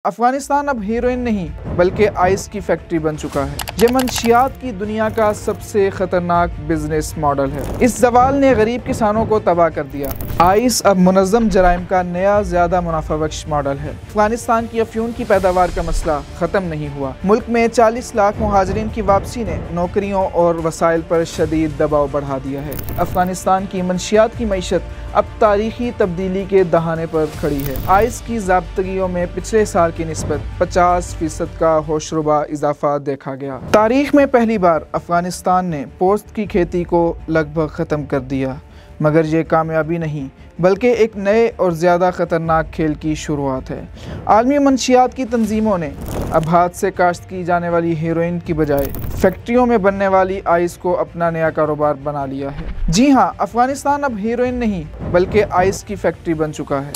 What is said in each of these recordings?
अफगानिस्तान अब हीरोइन नहीं बल्कि आइस की फैक्ट्री बन चुका है। ये मंशियात की दुनिया का सबसे खतरनाक बिजनेस मॉडल है। इस जवाल ने गरीब किसानों को तबाह कर दिया। आइस अब मुनज़्ज़म जराइम का नया ज्यादा मुनाफा बख्श मॉडल है। अफगानिस्तान की अफ्यून की पैदावार का मसला खत्म नहीं हुआ। मुल्क में 40 लाख मुहाजिरीन की वापसी ने नौकरियों और वसाइल पर शदीद दबाव बढ़ा दिया है। अफगानिस्तान की मंशियात की मईशत अब तारीखी तब्दीली के दहाने पर खड़ी है। आइस की ज़ाब्तगियों में पिछले साल की निस्बत 50% का होशरुबा इजाफा देखा गया। तारीख में पहली बार अफगानिस्तान ने पोस्त की खेती को लगभग ख़त्म कर दिया, मगर ये कामयाबी नहीं बल्कि एक नए और ज़्यादा ख़तरनाक खेल की शुरुआत है। आलमी मंशियात की तंजीमों ने अब हाथ से काश्त की जाने वाली हीरोइन की बजाय फैक्ट्रियों में बनने वाली आइस को अपना नया कारोबार बना लिया है। जी हाँ, अफगानिस्तान अब हीरोइन नहीं बल्कि आइस की फैक्ट्री बन चुका है।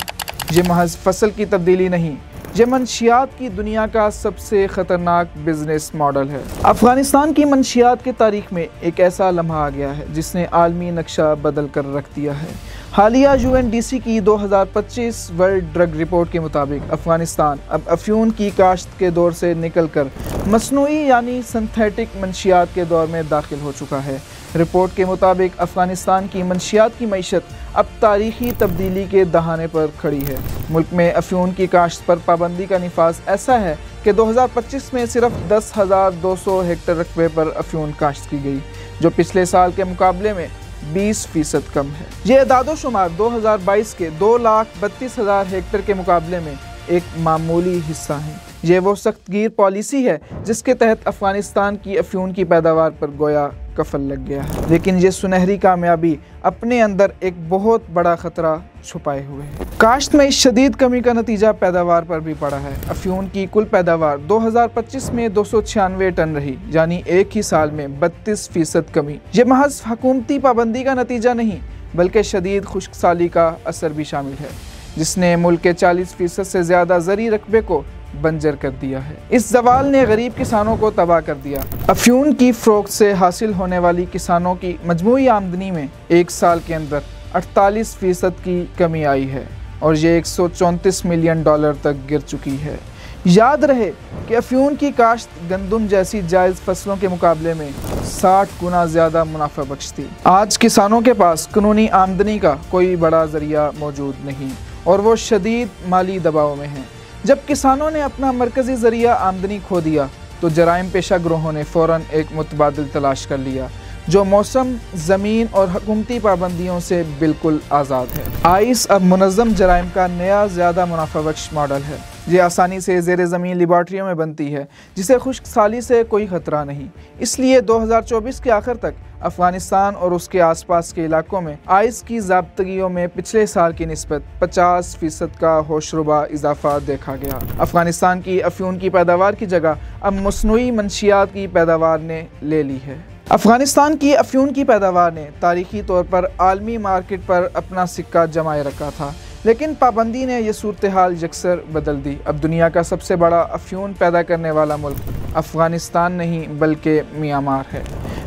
ये महज फसल की तब्दीली नहीं, ये मंशियात की दुनिया का सबसे खतरनाक बिजनेस मॉडल है। अफगानिस्तान की मंशियात के तारीख में एक ऐसा लम्हा आ गया है जिसने आलमी नक्शा बदल कर रख दिया है। हालिया UNDC की 2025 वर्ल्ड ड्रग रिपोर्ट के मुताबिक अफगानिस्तान अब अफ्यून की काश्त के दौर से निकलकर मसनूई यानी सिंथेटिक मंशियात के दौर में दाखिल हो चुका है। रिपोर्ट के मुताबिक अफगानिस्तान की मंशियात की मईशत अब तारीखी तब्दीली के दहाने पर खड़ी है। मुल्क में अफ्यून की काश्त पर पाबंदी का निफाज ऐसा है कि 2025 में सिर्फ 10,200 हेक्टेयर रकबे पर अफ्यून काश्त की गई, जो पिछले साल के मुकाबले में 20% कम है। ये एदादोशुमार 2022 के 2,32,000 हेक्टेयर के मुकाबले में एक मामूली हिस्सा है। ये वो सख्तगीर पॉलिसी है जिसके तहत अफगानिस्तान की अफ्यून की पैदावार पर गोया कफल लग गया है। लेकिन ये सुनहरी कामयाबी अपने अंदर एक बहुत बड़ा खतरा छुपाए हुए है। काश्त में इस शदीद कमी का नतीजा पैदावार पर भी पड़ा है। अफ्यून की कुल पैदावार 2025 में 296 टन रही, यानी एक ही साल में 32% कमी। ये महज हुकूमती पाबंदी का नतीजा नहीं बल्कि शदीद खुश्कसाली का असर भी शामिल है, जिसने मुल्क के 40% से ज़्यादा ज़री रकबे को बंजर कर दिया है। इस जवाल ने गरीब किसानों को तबाह कर दिया। अफ्यून की फ़रोख्त से हासिल होने वाली किसानों की मजमूई आमदनी में एक साल के अंदर 48% की कमी आई है और ये $134 मिलियन तक गिर चुकी है। याद रहे कि अफ्यून की काश्त गंदम जैसी जायज़ फसलों के मुकाबले में 60 गुना ज़्यादा मुनाफा बख्श थी। आज किसानों के पास कानूनी आमदनी का कोई बड़ा ज़रिया मौजूद नहीं और वो शदीद माली दबाव में हैं। जब किसानों ने अपना मरकज़ी ज़रिया आमदनी खो दिया तो जराइम पेशा ग्रोहों ने फ़ौरन एक मुतबादिल तलाश कर लिया जो मौसम, ज़मीन और हुकूमती पाबंदियों से बिल्कुल आज़ाद है। आइस अब मुनज़्ज़म जराइम का नया ज़्यादा मुनाफा बख्श मॉडल है। ये आसानी से ज़ेरे ज़मीन लेबॉर्ट्रियों में बनती है, जिसे खुश्कसाली से कोई ख़तरा नहीं। इसलिए 2024 के आखिर तक अफगानिस्तान और उसके आसपास के इलाकों में आइस की ज़ाब्तगियों में पिछले साल की निस्बत 50% का होशरुबा इजाफा देखा गया। अफगानिस्तान की अफ्यून की पैदावार की जगह अब मसनूई मंशियात की पैदावार ने ले ली है। अफगानिस्तान की अफ्यून की पैदावार ने तारीखी तौर पर आलमी मार्केट पर अपना सिक्का जमाए रखा था, लेकिन पाबंदी ने यह सूरत हाल यकसर बदल दी। अब दुनिया का सबसे बड़ा अफ्यून पैदा करने वाला मुल्क अफगानिस्तान नहीं बल्कि म्यांमार है।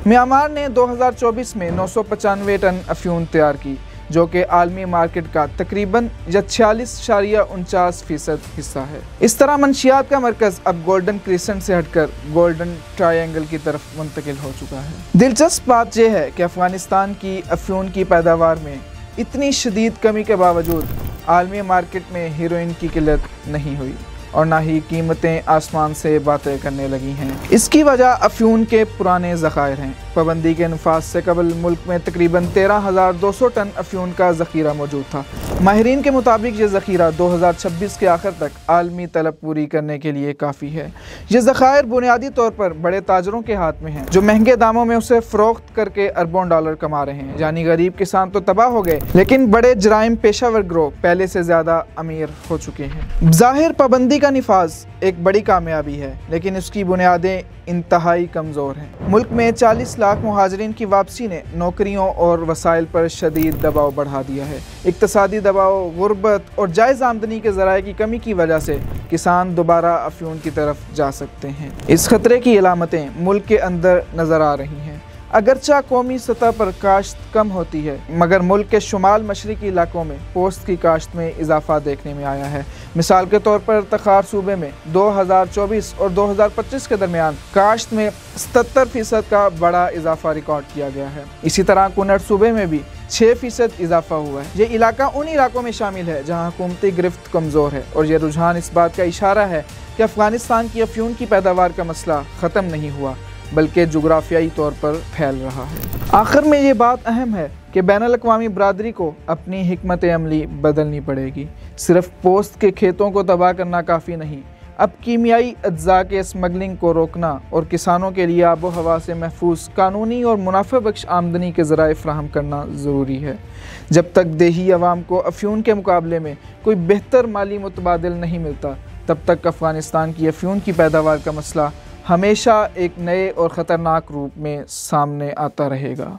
म्यांमार ने 2024 में 995 टन अफ्यून तैयार की, जो कि आलमी मार्केट का तकरीबन 46.49% हिस्सा है। इस तरह मंशियात का मरकज़ अब गोल्डन क्रिसेंट से हटकर गोल्डन ट्रायंगल की तरफ मुंतकिल हो चुका है। दिलचस्प बात यह है कि अफगानिस्तान की अफ्यून की पैदावार में इतनी शदीद कमी के बावजूद आलमी मार्केट में हीरोइन की किल्लत नहीं हुई और ना ही कीमतें आसमान से बातें करने लगी हैं। इसकी वजह अफ्यून के पुराने ज़खायर हैं। पाबंदी के नफाज से कबल मुल्क में तकरीबन 13,200 टन अफ्यून का ज़ख़ीरा मौजूद था। माहिरीन के मुताबिक ये ज़ख़ीरा 2026 के आखिर तक आलमी तलब पूरी करने के लिए काफ़ी है। ये ज़खायर बुनियादी तौर पर बड़े ताजरों के हाथ में हैं, जो महंगे दामों में उसे फ़रोख्त करके अरबों डॉलर कमा रहे हैं। यानी गरीब किसान तो तबाह हो गए, लेकिन बड़े जराइम पेशावर गिरोह पहले से ज़्यादा अमीर हो चुके हैं। ज़ाहिर पाबंदी का निफाज एक बड़ी कामयाबी है, लेकिन उसकी बुनियादें इंतहाई कमज़ोर हैं। मुल्क में 40 लाख मुहाजिरीन की वापसी ने नौकरियों और वसाइल पर शदीद दबाव बढ़ा दिया है। इक़्तिसादी दबाव, गुर्बत और जायज़ आमदनी के ज़राए की कमी की वजह से किसान दोबारा अफ्यून की तरफ जा सकते हैं। इस खतरे की अलामतें मुल्क के अंदर नज़र आ रही हैं। अगरचा कौमी सतह पर काश्त कम होती है, मगर मुल्क के शुमाल मशरकी इलाकों में पोस्त की काश्त में इजाफा देखने में आया है। मिसाल के तौर पर तखार सूबे में 2024 और 2025 के दरमियान काश्त में 77% का बड़ा इजाफा रिकॉर्ड किया गया है। इसी तरह कुनट सूबे में भी 6% इजाफा हुआ है। ये इलाका उन इलाकों में शामिल है जहाँ हुकूमती गिरफ्त कमज़ोर है और ये रुझान इस बात का इशारा है कि अफ़गानिस्तान की अफ्यून की पैदावार का मसला ख़त्म नहीं हुआ बल्कि जुग्राफियाई तौर पर फैल रहा है। आखिर में ये बात अहम है कि बैनुल-अक़वामी बरादरी को अपनी हिकमत अमली बदलनी पड़ेगी। सिर्फ पोस्त के खेतों को तबाह करना काफ़ी नहीं, अब कीमियाई अज्जा के स्मगलिंग को रोकना और किसानों के लिए आबो हवा से महफूज कानूनी और मुनाफा बख्श आमदनी के ज़राए फ़राहम करना ज़रूरी है। जब तक देही अवाम को अफ्यून के मुकाबले में कोई बेहतर माली मुतबादिल नहीं मिलता, तब तक अफ़गानिस्तान की अफ्यून की पैदावार का मसला हमेशा एक नए और ख़तरनाक रूप में सामने आता रहेगा।